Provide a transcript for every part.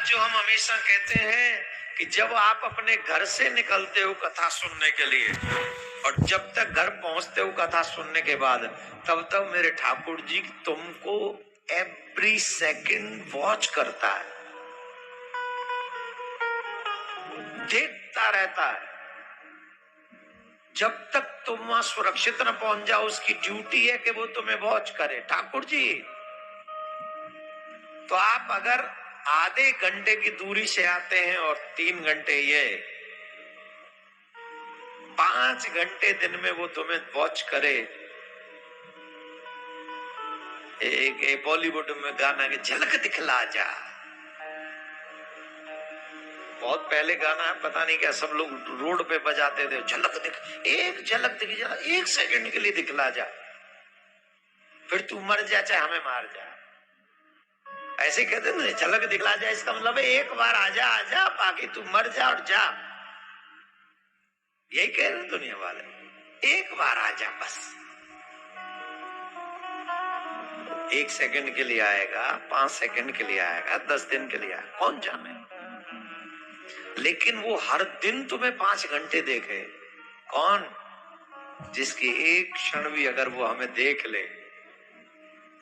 जो हम हमेशा कहते हैं कि जब आप अपने घर से निकलते हो कथा सुनने के लिए और जब तक घर पहुंचते हो कथा सुनने के बाद, तब तक मेरे ठाकुर जी तुमको एवरी सेकंड वॉच करता है, देखता रहता है। जब तक तुम वहां सुरक्षित न पहुंच जाओ, उसकी ड्यूटी है कि वो तुम्हें वॉच करे। ठाकुर जी तो आप अगर आधे घंटे की दूरी से आते हैं और 3 घंटे ये 5 घंटे दिन में वो तुम्हें वॉच करे। एक बॉलीवुड में गाना के झलक दिखला जा, बहुत पहले गाना है, पता नहीं क्या सब लोग रोड पे बजाते थे, झलक दिख, एक झलक दिख जा, 1 सेकंड के लिए दिखला जा, फिर तू मर जा चाहे हमें मार जा। ऐसे कहते हैं झलक दिखला जा, इसका मतलब है एक बार आजा आजा, बाकी तू मर जा और जा। यही कह रहे हैं दुनिया वाले, एक बार आजा बस। 1 सेकंड के लिए आएगा, 5 सेकंड के लिए आएगा, 10 दिन के लिए आएगा, कौन जाने। लेकिन वो हर दिन तुम्हें 5 घंटे देखे, कौन? जिसकी एक क्षण भी अगर वो हमें देख ले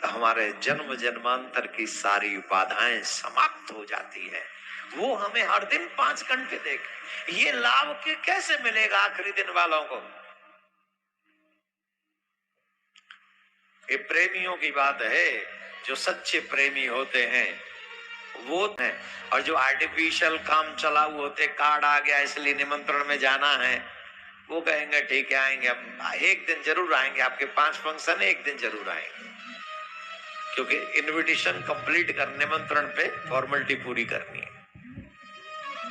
तो हमारे जन्म जन्मांतर की सारी बाधाएं समाप्त हो जाती है। वो हमें हर दिन 5 घंटे देखे, ये लाभ के कैसे मिलेगा आखिरी दिन वालों को? ये प्रेमियों की बात है, जो सच्चे प्रेमी होते हैं वो है। और जो आर्टिफिशियल काम चलाऊ होते, कार्ड आ गया इसलिए निमंत्रण में जाना है, वो कहेंगे ठीक है आएंगे, हम एक दिन जरूर आएंगे, आपके 5 फंक्शन है, एक दिन जरूर आएंगे, क्योंकि इनविटेशन कंप्लीट कर, निमंत्रण पे फॉर्मेलिटी पूरी करनी है।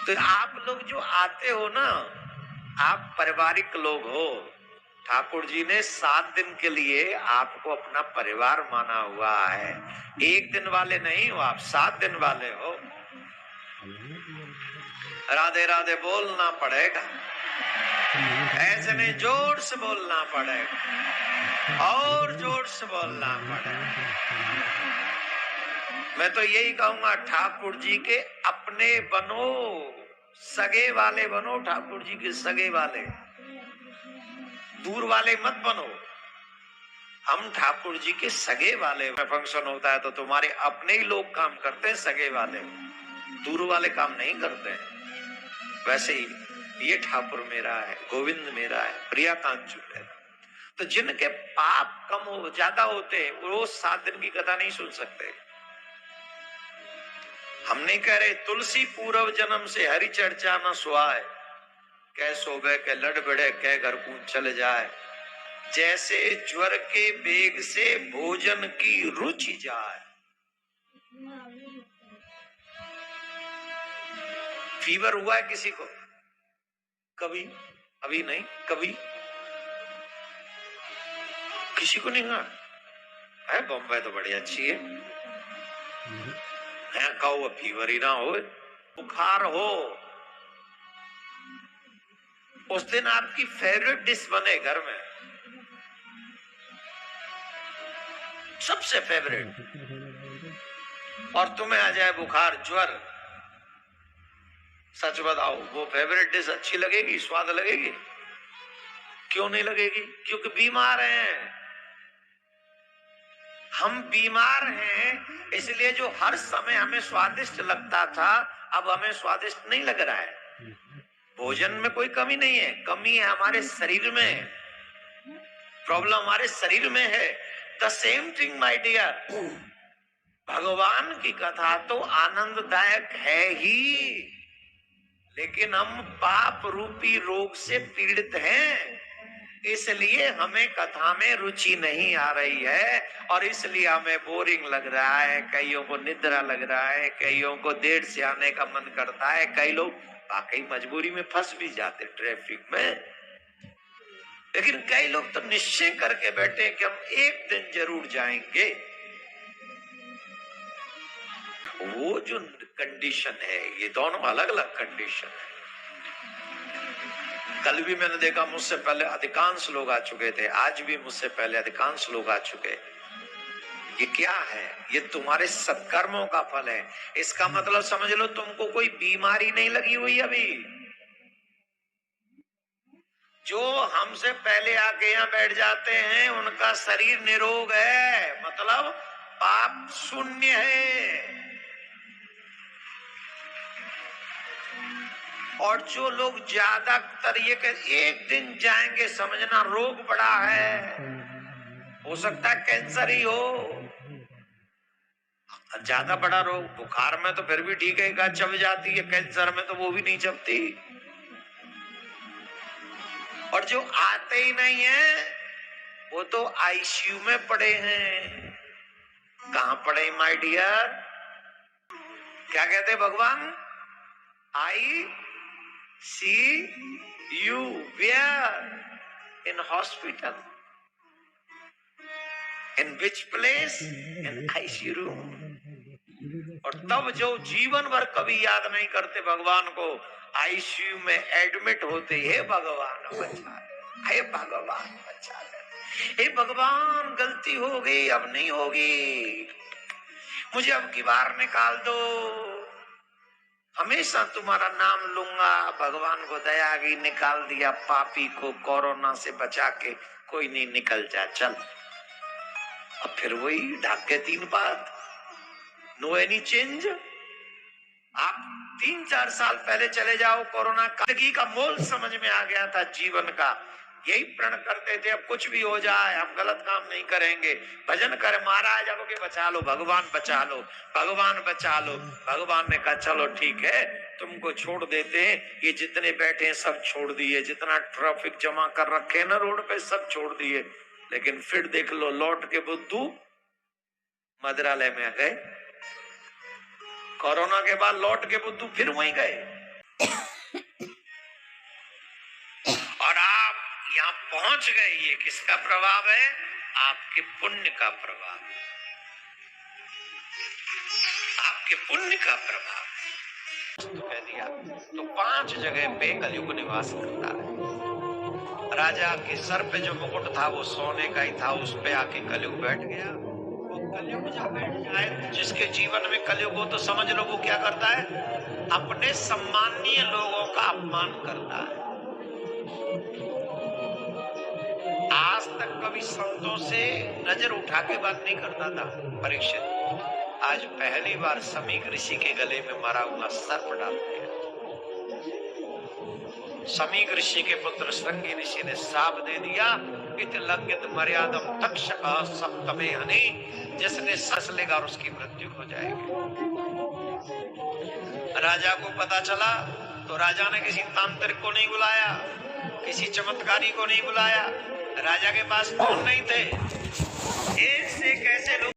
तो आप लोग जो आते हो ना, आप पारिवारिक लोग हो। ठाकुर जी ने 7 दिन के लिए आपको अपना परिवार माना हुआ है। 1 दिन वाले नहीं हो आप, 7 दिन वाले हो। राधे राधे बोलना पड़ेगा, ऐसे नहीं, जोर से बोलना पड़ेगा और जोर से बोलना पड़ेगा। मैं तो यही कहूंगा, ठाकुर जी के अपने बनो, सगे वाले बनो, ठाकुर जी के सगे वाले, दूर वाले मत बनो। हम ठाकुर जी के सगे वाले। फंक्शन होता है तो तुम्हारे अपने ही लोग काम करते हैं, सगे वाले, दूर वाले काम नहीं करते हैं। वैसे ही ये ठाकुर मेरा है, गोविंद मेरा है, प्रियाकांचु मेरा। तो जिनके पाप कम हो ज्यादा होते, वो 7 दिन की कथा नहीं सुन सकते। हम नहीं कह रहे तुलसी पूर्व जन्म से हरि चर्चा न सुहाए, कै सोबे के लड़ बड़े कै घर कूद चले जाए, जैसे ज्वर के बेग से भोजन की रुचि जाए। फीवर हुआ है किसी को? कभी? अभी नहीं, कभी किसी को नहीं हुआ है? बम्बई तो बड़ी अच्छी है, कहो फीवर ही ना हो, बुखार हो, उस दिन आपकी फेवरेट डिश बने घर में, सबसे फेवरेट, और तुम्हें आ जाए बुखार, ज्वर, सच बताओ वो फेवरेट डिश अच्छी लगेगी, स्वाद लगेगी? क्यों नहीं लगेगी? क्योंकि बीमार हैं हम। बीमार हैं इसलिए जो हर समय हमें स्वादिष्ट लगता था, अब हमें स्वादिष्ट नहीं लग रहा है। भोजन में कोई कमी नहीं है, कमी है हमारे शरीर में, प्रॉब्लम हमारे शरीर में है। The same thing my dear, भगवान की कथा तो आनंददायक है ही, लेकिन हम पाप रूपी रोग से पीड़ित हैं, इसलिए हमें कथा में रुचि नहीं आ रही है, और इसलिए हमें बोरिंग लग रहा है, कईयों को निद्रा लग रहा है, कईयों को देर से आने का मन करता है, कई लोग वाकई मजबूरी में फंस भी जाते ट्रैफिक में। लेकिन कई लोग तो निश्चय करके बैठे कि हम एक दिन जरूर जाएंगे। वो जो कंडीशन है, ये दोनों अलग अलग कंडीशन है। कल भी मैंने देखा, मुझसे पहले अधिकांश लोग आ चुके थे, आज भी मुझसे पहले अधिकांश लोग आ चुके। ये क्या है? ये तुम्हारे सत्कर्मों का फल है। इसका मतलब समझ लो तुमको कोई बीमारी नहीं लगी हुई अभी। जो हमसे पहले आके यहाँ बैठ जाते हैं उनका शरीर निरोग है, मतलब पाप शून्य है। और जो लोग ज्यादातर ये एक दिन जाएंगे समझना रोग बड़ा है, हो सकता है कैंसर ही हो। ज्यादा बड़ा रोग, बुखार में तो फिर भी ठीक है, एक चब जाती है, कैंसर में तो वो भी नहीं चबती। और जो आते ही नहीं है वो तो आईसीयू में पड़े हैं। कहां पड़े माय डियर? क्या कहते भगवान? I see you, where? In hospital. In which place? In ICU room. और तब जो जीवन भर कभी याद नहीं करते भगवान को, आईसीयू में एडमिट होते, हे भगवान बचा ले, हे भगवान बचा ले, हे भगवान गलती हो गई, अब नहीं होगी, मुझे अब की बार निकाल दो, हमेशा तुम्हारा नाम लूंगा। भगवान को दया आ गई, निकाल दिया पापी को कोरोना से बचा के, कोई नहीं निकल जा चल। अब फिर वही ढाक के 3 बात, नो एनी चेंज। आप 3-4 साल पहले चले जाओ, कोरोना जिंदगी का मोल समझ में आ गया था, जीवन का यही प्रण करते थे, अब कुछ भी हो जाए हम गलत काम नहीं करेंगे, भजन करे महाराज अब के बचा लो, भगवान बचा लो, भगवान बचा लो। भगवान ने कहा चलो ठीक है तुमको छोड़ देते हैं, ये जितने बैठे हैं सब छोड़ दिए, जितना ट्रैफिक जमा कर रखे हैं ना रोड पे सब छोड़ दिए, लेकिन फिर देख लो लौट के बुद्धू मदिरालय में गए। कोरोना के बाद लौट के बुद्धू फिर वहीं गए। और आप यहाँ पहुंच गए, ये किसका प्रभाव है? आपके पुण्य का प्रभाव, आपके पुण्य का प्रभाव। तो कह दिया तो 5 जगह पे कलयुग निवास करता है। राजा के सर पे जो मुकुट था वो सोने का ही था, उस पे आके कलयुग बैठ गया। कलयुग जब बैठ जाए, जिसके जीवन में कलयुग हो तो समझ लो वो क्या करता है? अपने सम्माननीय लोगों का अपमान करता है। आज तक कभी संतों से नजर उठा के बात नहीं करता था परीक्षित, आज पहली बार समीक ऋषि के गले में मरा हुआ सर्प डाल दिया। समीक ऋषि के पुत्र श्रृंगी ऋषि ने शाप दे दिया, इत लंघित मर्यादम तक्षक सप्तमे हनि, जिसने सांस लेगा और उसकी मृत्यु हो जाएगी। राजा को पता चला तो राजा ने किसी तांत्रिक को नहीं बुलाया, किसी चमत्कारी को नहीं बुलाया, राजा के पास फोन नहीं थे, एक से कैसे लोग